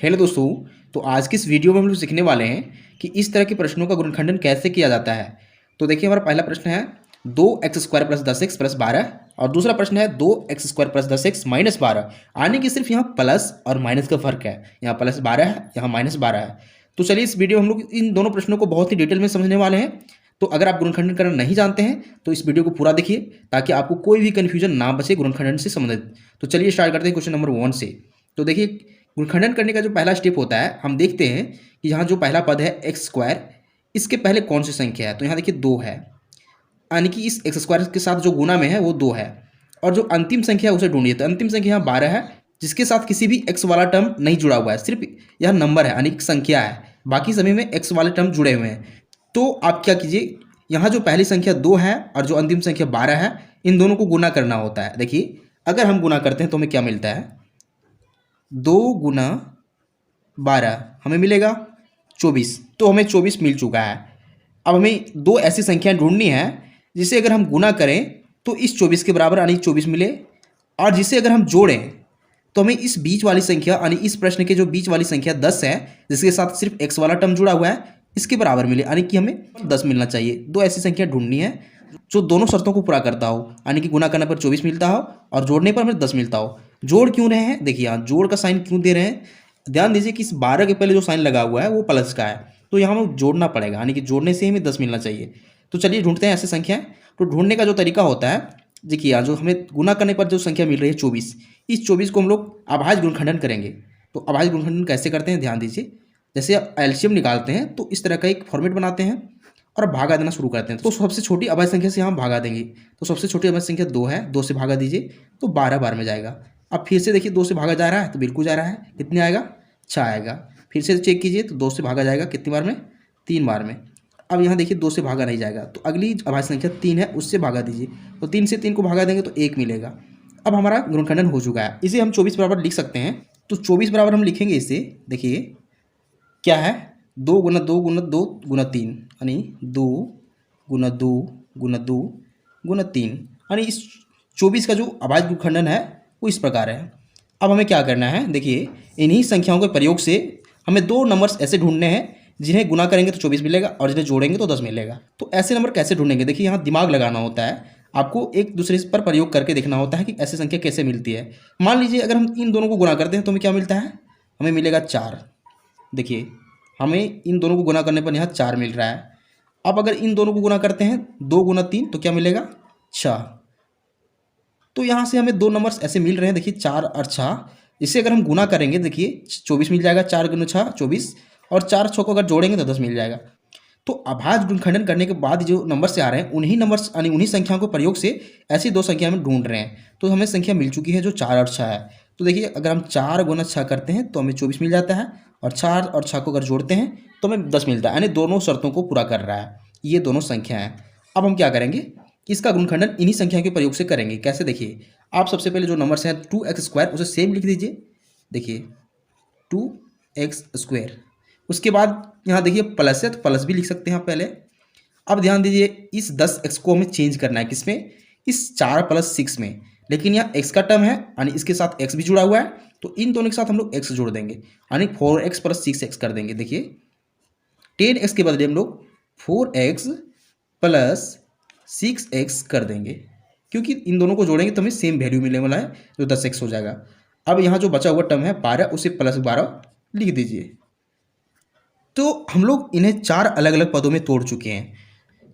Hello दोस्तों। तो आज की इस वीडियो में हम लोग सीखने वाले हैं कि इस तरह के प्रश्नों का गुणनखंडन कैसे किया जाता है। तो देखिए, हमारा पहला प्रश्न है 2x² प्लस 10x प्लस 12 और दूसरा प्रश्न है 2x² प्लस 10x माइनस 12। आने की सिर्फ यहाँ प्लस और माइनस का फर्क है, यहाँ प्लस 12 है, यहाँ माइनस 12 है। तो चलिए इस वीडियो में हम लोग इन दोनों प्रश्नों को बहुत ही डिटेल में समझने वाले हैं। तो अगर आप गुणनखंडन करना नहीं जानते हैं तो इस वीडियो को पूरा देखिए ताकि आपको कोई भी कन्फ्यूजन ना बचे गुणनखंडन से संबंधित। तो चलिए स्टार्ट करते हैं क्वेश्चन नंबर 1 से। तो देखिए, गुणनखंडन करने का जो पहला स्टेप होता है, हम देखते हैं कि यहाँ जो पहला पद है x², इसके पहले कौन सी संख्या है। तो यहाँ देखिए 2 है, यानी कि इस x² के साथ जो गुना में है वो 2 है। और जो अंतिम संख्या है उसे ढूंढिए। तो अंतिम संख्या यहाँ 12 है, जिसके साथ किसी भी x वाला टर्म नहीं जुड़ा हुआ है, सिर्फ यह नंबर है यानी कि संख्या है, बाकी सभी में x वाले टर्म जुड़े हुए हैं। तो आप क्या कीजिए, यहाँ जो पहली संख्या 2 है और जो अंतिम संख्या 12 है, इन दोनों को गुना करना होता है। देखिए, अगर हम गुना करते हैं तो हमें क्या मिलता है, 2 गुना 12 हमें मिलेगा 24। तो हमें 24 मिल चुका है। अब हमें दो ऐसी संख्याएं ढूंढनी है जिसे अगर हम गुना करें तो इस 24 के बराबर यानी 24 मिले, और जिसे अगर हम जोड़ें तो हमें इस बीच वाली संख्या यानी इस प्रश्न के जो बीच वाली संख्या 10 है, जिसके साथ सिर्फ x वाला टर्म जुड़ा हुआ है, इसके बराबर मिले, यानी कि हमें 10 मिलना चाहिए। दो ऐसी संख्या ढूंढनी है जो दोनों शर्तों को पूरा करता हो, यानी कि गुना करने पर 24 मिलता हो और जोड़ने पर हमें 10 मिलता हो। जोड़ क्यों रहे हैं, देखिए यहाँ जोड़ का साइन क्यों दे रहे हैं, ध्यान दीजिए कि इस 12 के पहले जो साइन लगा हुआ है वो प्लस का है, तो यहाँ हमें जोड़ना पड़ेगा, यानी कि जोड़ने से हमें 10 मिलना चाहिए। तो चलिए ढूंढते हैं ऐसी संख्याएं। तो ढूंढने का जो तरीका होता है, देखिए यहाँ जो हमें गुना करने पर जो संख्या मिल रही है 24, इस 24 को हम लोग अभाज्य गुणनखंडन करेंगे। तो अभाज्य गुणनखंडन कैसे करते हैं, ध्यान दीजिए। जैसे आप एलसीएम निकालते हैं तो इस तरह का एक फॉर्मेट बनाते हैं और भागा देना शुरू करते हैं। तो सबसे छोटी अभाज्य संख्या से यहाँ भागा देंगे। तो सबसे छोटी अभाज्य संख्या 2 है, 2 से भागा दीजिए तो 12 बार में जाएगा। अब फिर से देखिए 2 से भागा जा रहा है तो बिल्कुल जा रहा है, कितने आएगा, 6 आएगा। फिर से चेक कीजिए तो 2 से भागा जाएगा कितनी बार में, 3 बार में। अब यहाँ देखिए 2 से भागा नहीं जाएगा, तो अगली अभाज्य संख्या 3 है, उससे भागा दीजिए। तो 3 से 3 को भागा देंगे तो 1 मिलेगा। अब हमारा गुणनखंडन हो चुका है। इसे हम 24 बराबर लिख सकते हैं। तो 24 बराबर हम लिखेंगे इसे, देखिए क्या है, 2 गुना 2 गुना 2 गुना 3, यानी 2 गुना 2 गुना 2 गुना 3, यानी इस 24 का जो अभाज्य गुणनखंडन है वो इस प्रकार है। अब हमें क्या करना है, देखिए इन्हीं संख्याओं के प्रयोग से हमें दो नंबर्स ऐसे ढूंढने हैं जिन्हें गुना करेंगे तो 24 मिलेगा और जिन्हें जोड़ेंगे तो 10 मिलेगा। तो ऐसे नंबर कैसे ढूंढेंगे, देखिए यहाँ दिमाग लगाना होता है, आपको एक दूसरे पर प्रयोग करके देखना होता है कि ऐसी संख्या कैसे मिलती है। मान लीजिए अगर हम इन दोनों को गुना करते हैं तो हमें क्या मिलता है, हमें मिलेगा 4। देखिए हमें इन दोनों को गुना करने पर यहाँ 4 मिल रहा है। अब अगर इन दोनों को गुना करते हैं 2 गुना 3 तो क्या मिलेगा, 6। तो यहाँ से हमें दो नंबर्स ऐसे मिल रहे हैं, देखिए 4 और 6। इसे अगर हम गुना करेंगे देखिए 24 मिल जाएगा, 4 गुना 6 24, और 4 6 को अगर जोड़ेंगे तो 10 मिल जाएगा। तो अभाज्य गुणनखंडन करने के बाद जो नंबर से आ रहे हैं उन्हीं नंबर्स यानी उन्हीं संख्याओं के प्रयोग से ऐसी दो संख्या हम ढूंढ रहे हैं। तो हमें संख्या मिल चुकी है जो 4 और 6 है। तो देखिए अगर हम 4 गुना 6 करते हैं तो हमें 24 मिल जाता है, और 4 और 6 को अगर जोड़ते हैं तो हमें 10 मिलता है, यानी दोनों शर्तों को पूरा कर रहा है ये दोनों संख्या हैं। अब हम क्या करेंगे, इसका गुणनखंडन इन्हीं संख्याओं के प्रयोग से करेंगे। कैसे, देखिए आप सबसे पहले जो नंबर्स हैं 2x² उसे सेम लिख दीजिए, देखिए 2x²। उसके बाद यहाँ देखिए प्लस है तो प्लस भी लिख सकते हैं आप पहले। अब ध्यान दीजिए इस 10x को हमें चेंज करना है, किसमें, इस 4 + 6 में। लेकिन यहाँ x का टर्म है यानी इसके साथ x भी जुड़ा हुआ है, तो इन दोनों के साथ हम लोग x जोड़ देंगे, यानी 4x + 6x कर देंगे। देखिए 10x के बदले हम लोग 4x + 6x कर देंगे, क्योंकि इन दोनों को जोड़ेंगे तो हमें सेम वैल्यू मिलने वाला है जो 10x हो जाएगा। अब यहाँ जो बचा हुआ टर्म है 12, उसे +12 लिख दीजिए। तो हम लोग इन्हें 4 अलग अलग पदों में तोड़ चुके हैं।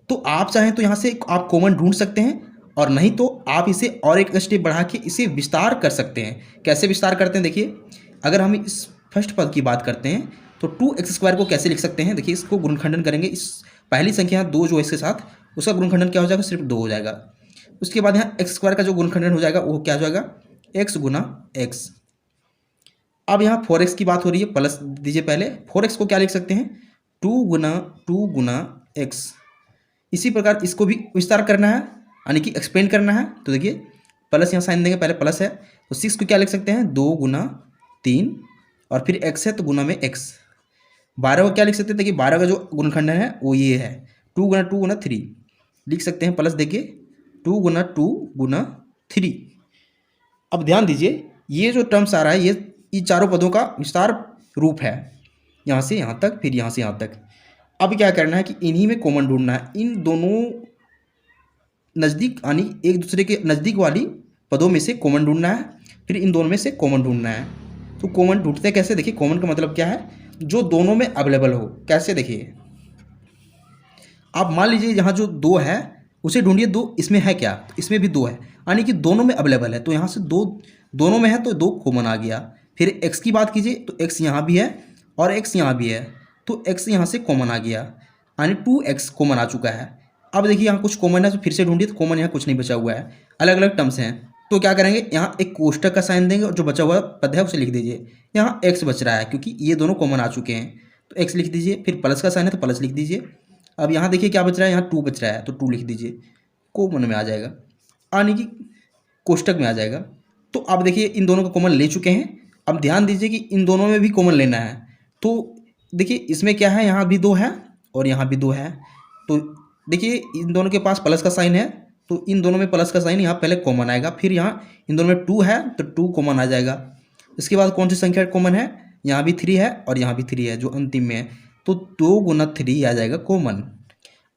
तो आप चाहें तो यहाँ से आप कॉमन ढूंढ सकते हैं, और नहीं तो आप इसे और एक स्टेप बढ़ा के इसे विस्तार कर सकते हैं। कैसे विस्तार करते हैं, देखिए अगर हम इस फर्स्ट पद की बात करते हैं तो 2x² को कैसे लिख सकते हैं, देखिए इसको गुणनखंडन करेंगे। इस पहली संख्या 2 जो है इसके साथ, उसका गुणनखंडन क्या हो जाएगा, सिर्फ 2 हो जाएगा। उसके बाद यहाँ x² का जो गुणनखंडन हो जाएगा वो क्या हो जाएगा, x गुना x। अब यहाँ 4x की बात हो रही है, प्लस दीजिए पहले। 4x को क्या लिख सकते हैं, 2 गुना x। इसी प्रकार इसको भी विस्तार करना है, यानी कि एक्सपेंड करना है। तो देखिए प्लस यहाँ साइन देंगे, पहले प्लस है तो 6 को क्या लिख सकते हैं, 2 गुना 3, और फिर x है तो गुना में x। 12 को क्या लिख सकते हैं, देखिए 12 का जो गुणनखंडन है वो ये है, 2 गुना 3 लिख सकते हैं, प्लस देखिए 2 गुना 3। अब ध्यान दीजिए ये जो टर्म्स आ रहा है ये चारों पदों का विस्तार रूप है, यहाँ से यहाँ तक, फिर यहाँ से यहाँ तक। अब क्या करना है कि इन्हीं में कॉमन ढूंढना है, इन दोनों नज़दीक यानी एक दूसरे के नज़दीक वाली पदों में से कॉमन ढूंढना है, फिर इन दोनों में से कॉमन ढूंढना है। तो कॉमन ढूंढते कैसे, देखिए कॉमन का मतलब क्या है, जो दोनों में अवेलेबल हो। कैसे, देखिए आप मान लीजिए यहाँ जो 2 है उसे ढूंढिए, 2 इसमें है क्या, तो इसमें भी 2 है, यानी कि दोनों में अवेलेबल है, तो यहाँ से 2 दोनों में है तो 2 कॉमन आ गया। फिर x की बात कीजिए तो x यहाँ भी है और x यहाँ भी है, तो x यहाँ से कॉमन आ गया, यानी 2x कॉमन आ चुका है। अब देखिए यहाँ कुछ कॉमन है तो फिर से ढूंढिए, तो कॉमन यहाँ कुछ नहीं बचा हुआ है, अलग अलग टर्म्स हैं। तो क्या करेंगे, यहाँ एक कोष्टक का साइन देंगे और जो बचा हुआ पद है उसे लिख दीजिए। यहाँ x बच रहा है क्योंकि ये दोनों कॉमन आ चुके हैं, तो x लिख दीजिए। फिर प्लस का साइन है तो प्लस लिख दीजिए। अब यहाँ देखिए क्या बच रहा है, यहाँ 2 बच रहा है तो 2 लिख दीजिए, कॉमन में आ जाएगा, यानी कि कोष्टक में आ जाएगा। तो अब देखिए इन दोनों का कॉमन ले चुके हैं। अब ध्यान दीजिए कि इन दोनों में भी कॉमन लेना है। तो देखिए इसमें क्या है, यहाँ भी 2 है और यहाँ भी 2 है, तो देखिए इन दोनों के पास प्लस का साइन है, तो इन दोनों में प्लस का साइन यहाँ पहले कॉमन आएगा, फिर यहाँ इन दोनों में 2 है तो 2 कॉमन आ जाएगा। इसके बाद कौन सी संख्या कॉमन है, यहाँ भी 3 है और यहाँ भी 3 है जो अंतिम में है, तो 2 गुना 3 आ जाएगा कॉमन।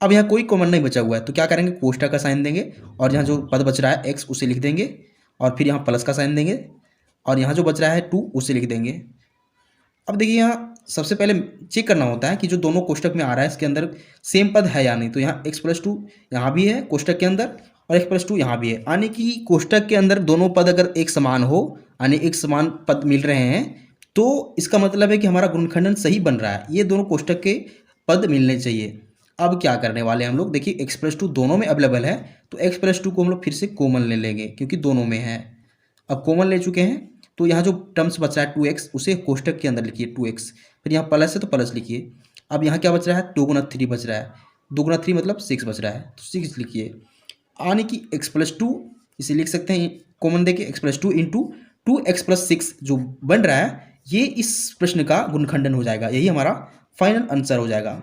अब यहाँ कोई कॉमन नहीं बचा हुआ है, तो क्या करेंगे, कोष्टक का साइन देंगे और यहाँ जो पद बच रहा है x उसे लिख देंगे, और फिर यहाँ प्लस का साइन देंगे और यहाँ जो बच रहा है 2 उसे लिख देंगे। अब देखिए यहाँ सबसे पहले चेक करना होता है कि जो दोनों कोष्टक में आ रहा है इसके अंदर सेम पद है या नहीं। तो यहाँ x+2 यहाँ भी है कोष्टक के अंदर और x+2 यहाँ भी है, यानी कि कोष्टक के अंदर दोनों पद अगर एक समान हो, यानी एक समान पद मिल रहे हैं, तो इसका मतलब है कि हमारा गुणनखंडन सही बन रहा है, ये दोनों कोष्टक के पद मिलने चाहिए। अब क्या करने वाले हैं हम लोग, देखिए x+2 दोनों में अवेलेबल है, तो x+2 को हम लोग फिर से कॉमन ले लेंगे क्योंकि दोनों में है। अब कॉमन ले चुके हैं तो यहाँ जो टर्म्स बच रहा है 2x उसे कोष्टक के अंदर लिखिए 2x, फिर यहाँ प्लस है तो प्लस लिखिए। अब यहाँ क्या बच रहा है, 2 गुना 3 बच रहा है, 2 गुना 3 मतलब 6 बच रहा है, तो 6 लिखिए, यानी कि x+2 इसे लिख सकते हैं कॉमन देके x+2 इंटू 2x+6 जो बन रहा है, ये इस प्रश्न का गुणनखंडन हो जाएगा, यही हमारा फाइनल आंसर हो जाएगा।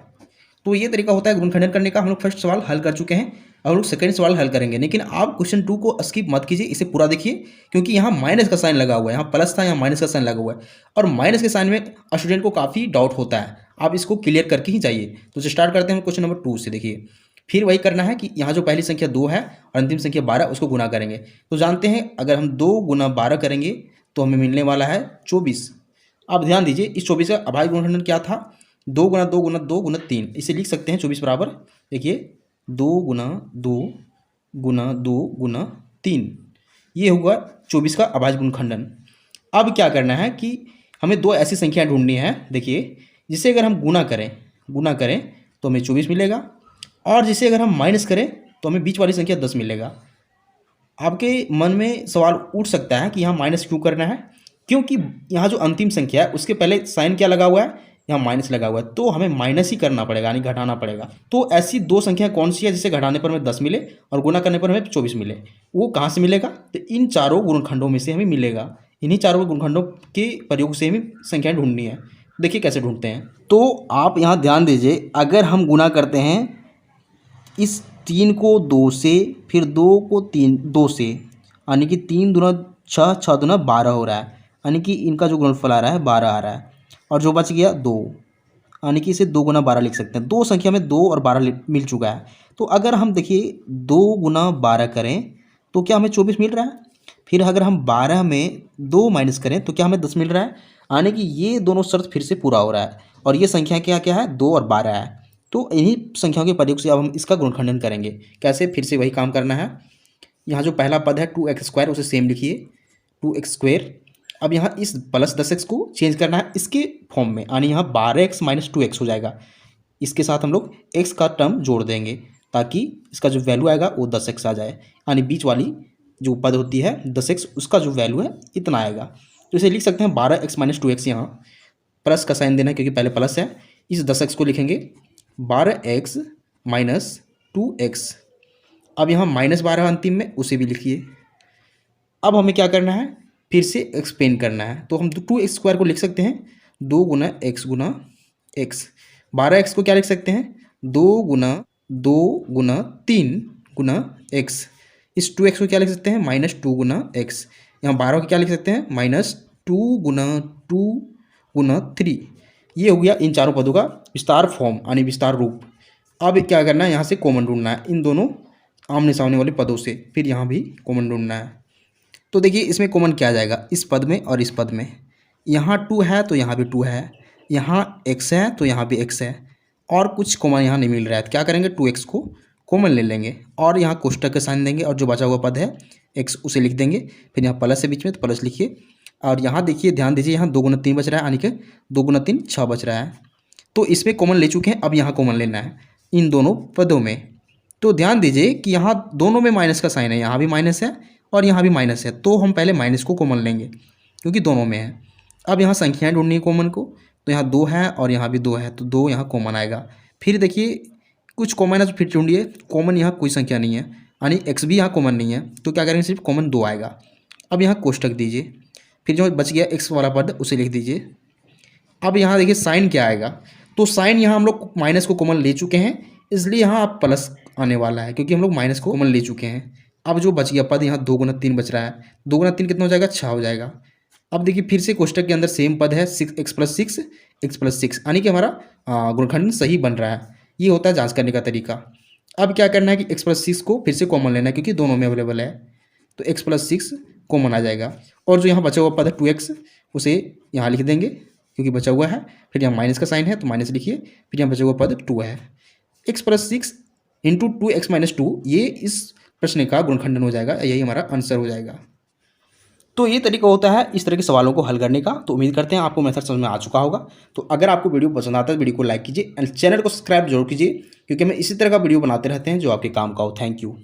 तो ये तरीका होता है गुणनखंडन करने का। हम लोग फर्स्ट सवाल हल कर चुके हैं, अब हम लोग सेकंड सवाल हल करेंगे, लेकिन आप क्वेश्चन 2 को स्किप मत कीजिए, इसे पूरा देखिए क्योंकि यहाँ माइनस का साइन लगा हुआ है, यहाँ प्लस था यहाँ माइनस का साइन लगा हुआ है, और माइनस के साइन में स्टूडेंट को काफ़ी डाउट होता है, आप इसको क्लियर करके ही जाइए। तो स्टार्ट करते हैं क्वेश्चन नंबर 2 से। देखिए फिर वही करना है कि यहाँ जो पहली संख्या 2 है और अंतिम संख्या 12 उसको गुना करेंगे। तो जानते हैं अगर हम 2 गुना 12 करेंगे तो हमें मिलने वाला है 24। अब ध्यान दीजिए इस 24 का अभाज्य गुणनखंडन क्या था, 2 गुना 2 गुना 2 गुना 3, इसे लिख सकते हैं 24 बराबर, देखिए 2 गुना 2 गुना 2 गुना 3, ये होगा 24 का अभाज्य गुणनखंडन। अब क्या करना है कि हमें 2 ऐसी संख्याएं ढूंढनी है, देखिए जिसे अगर हम गुना करें तो हमें 24 मिलेगा, और जिसे अगर हम माइनस करें तो हमें बीच वाली संख्या 10 मिलेगा। आपके मन में सवाल उठ सकता है कि यहाँ माइनस क्यों करना है, क्योंकि यहाँ जो अंतिम संख्या है उसके पहले साइन क्या लगा हुआ है, यहाँ माइनस लगा हुआ है, तो हमें माइनस ही करना पड़ेगा यानी घटाना पड़ेगा। तो ऐसी 2 संख्या कौन सी है जिसे घटाने पर हमें 10 मिले और गुना करने पर हमें 24 मिले, वो कहाँ से मिलेगा, तो इन चारों गुणनखंडों में से हमें मिलेगा। इन्हीं चारों गुणनखंडों के प्रयोग से हमें संख्याएं ढूंढनी है। देखिए कैसे ढूंढते हैं, तो आप यहाँ ध्यान दीजिए, अगर हम गुना करते हैं इस 3 को 2 से, फिर 2 को 2 से, यानी कि 3 दूना 6, 6 दूना 12 हो रहा है, यानी कि इनका जो गुणनफल आ रहा है 12 आ रहा है, और जो बच गया 2, यानी कि इसे 2 गुना 12 लिख सकते हैं। 2 संख्या में 2 और 12 मिल चुका है, तो अगर हम देखिए 2 गुना 12 करें तो क्या हमें 24 मिल रहा है, फिर अगर हम 12 में 2 माइनस करें तो क्या हमें 10 मिल रहा है, यानी कि ये दोनों शर्त फिर से पूरा हो रहा है, और ये संख्या क्या क्या है, 2 और 12 है। तो इन्हीं संख्याओं के प्रयोग से अब हम इसका गुणनखंडन करेंगे। कैसे, फिर से वही काम करना है। यहाँ जो पहला पद है 2x² उसे सेम लिखिए 2x²। अब यहाँ इस प्लस 10x को चेंज करना है इसके फॉर्म में, यानी यहाँ 12x - 2x हो जाएगा। इसके साथ हम लोग x का टर्म जोड़ देंगे ताकि इसका जो वैल्यू आएगा वो 10x आ जाए, यानी बीच वाली जो पद होती है 10x उसका जो वैल्यू है इतना आएगा। तो इसे लिख सकते हैं 12x - 2x, यहाँ प्लस का साइन देना है क्योंकि पहले प्लस है। इस 10x को लिखेंगे 12x - 2x। अब यहाँ -12 अंतिम में उसे भी लिखिए। अब हमें क्या करना है, फिर से एक्सपेंड करना है, तो हम 2x² को लिख सकते हैं 2 गुना x गुना x। 12x को क्या लिख सकते हैं 2 गुना 2 गुना 3 गुना x। इस 2x को क्या लिख सकते हैं -2 गुना x। यहाँ 12 को क्या लिख सकते हैं -2 गुना 2 पुनः 3। ये हो गया इन चारों पदों का विस्तार फॉर्म यानी विस्तार रूप। अब क्या करना है, यहाँ से कॉमन ढूंढना है इन दोनों आमने सामने वाले पदों से, फिर यहाँ भी कॉमन ढूंढना है। तो देखिए इसमें कॉमन क्या आ जाएगा, इस पद में और इस पद में। यहाँ 2 है तो यहाँ भी 2 है, यहाँ x है तो यहाँ भी x है, और कुछ कॉमन यहाँ नहीं मिल रहा है तो क्या करेंगे 2x को कॉमन ले लेंगे और यहाँ कोष्टक का साइन देंगे और जो बचा हुआ पद है x उसे लिख देंगे। फिर यहाँ प्लस है बीच में तो प्लस लिखिए, और यहाँ देखिए ध्यान दीजिए यहाँ 2 गुना 3 बच रहा है, यानी कि 2 गुना 3 6 बच रहा है। तो इसमें कॉमन ले चुके हैं, अब यहाँ कॉमन लेना है इन दोनों पदों में। तो ध्यान दीजिए कि यहाँ दोनों में माइनस का साइन है, यहाँ भी माइनस है और यहाँ भी माइनस है, तो हम पहले माइनस को कॉमन लेंगे क्योंकि दोनों में है। अब यहाँ संख्याएं ढूंढनी है कॉमन को, तो यहाँ 2 है और यहाँ भी 2 है, तो 2 यहाँ कॉमन आएगा। फिर देखिए कुछ कॉमन है तो फिर ढूंढिए, कॉमन यहाँ कोई संख्या नहीं है, यानी x भी यहाँ कॉमन नहीं है, तो क्या करेंगे सिर्फ कॉमन 2 आएगा। अब यहाँ कोष्टक दीजिए, फिर जो बच गया x वाला पद उसे लिख दीजिए। अब यहाँ देखिए साइन क्या आएगा, तो साइन यहाँ हम लोग माइनस को कॉमन ले चुके हैं, इसलिए यहाँ आप प्लस आने वाला है क्योंकि हम लोग माइनस को कॉमन ले चुके हैं। अब जो बच गया पद यहाँ 2 गुना 3 बच रहा है, 2 गुना 3 कितना हो जाएगा 6 हो जाएगा। अब देखिए फिर से कोष्टक के अंदर सेम पद है 6x + 6 x + 6, यानी कि हमारा गुणनखंड सही बन रहा है। ये होता है जांच करने का तरीका। अब क्या करना है कि x + 6 को फिर से कॉमन लेना है क्योंकि दोनों में अवेलेबल है, तो x + 6 कॉमन आ जाएगा। और जो यहाँ बचा हुआ पद है 2x उसे यहाँ लिख देंगे क्योंकि बचा हुआ है, फिर यहाँ माइनस का साइन है तो माइनस लिखिए, फिर यहाँ बचा हुआ पद 2 है। x + 6 × 2x - 2 ये इस प्रश्न का गुणनखंडन हो जाएगा, यही हमारा आंसर हो जाएगा। तो ये तरीका होता है इस तरह के सवालों को हल करने का। तो उम्मीद करते हैं आपको मेथड समझ में आ चुका होगा। तो अगर आपको वीडियो पसंद आता है तो वीडियो को लाइक कीजिए एंड चैनल को सब्सक्राइब जरूर कीजिए क्योंकि हम इसी तरह का वीडियो बनाते रहते हैं जो आपके काम का हो। Thank you.